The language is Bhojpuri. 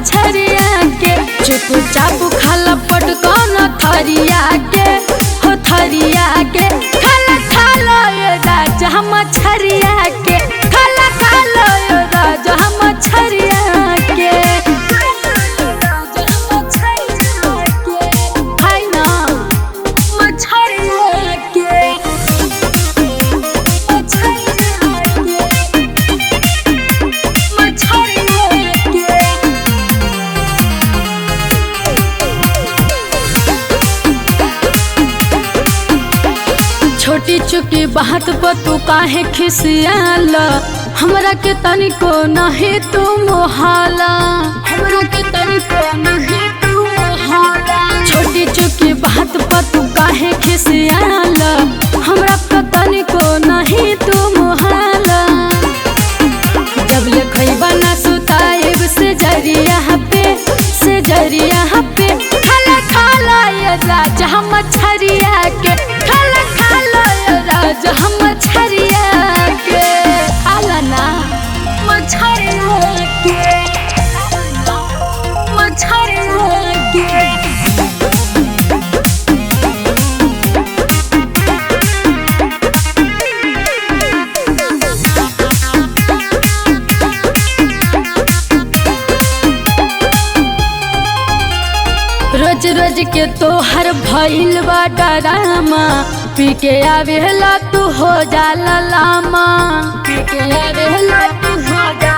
मछरिया के। चुपचाप खाला पटकन थरिया के हो थरिया के। खाला खाला ये राजा मछरिया के। खाला खाला ये राजा मछरिया के। खाई ना मछरिया के। छोटी चुकी बात पर तू काहे खिसियाला। हमरा के तनिको नहीं तू मोहाला। हमरा के तनिको नहीं तू मोहाला। छोटी चुकी बात पर तू काहे खिसियाला। हमरा के तनिको नहीं तू मोहाला। जब ले खइबा ना सुताएब से जरिया पे खाला खाला ये राजा मछरिया के। खाला खाला ये राजा मछरिया के। खाला ना मछरिया के। मछरिया के। रोज रोज के तोहर भइल बा डरामा। पी के आवेला तू हो जाला लामा। पी के आवेला तू हो जाला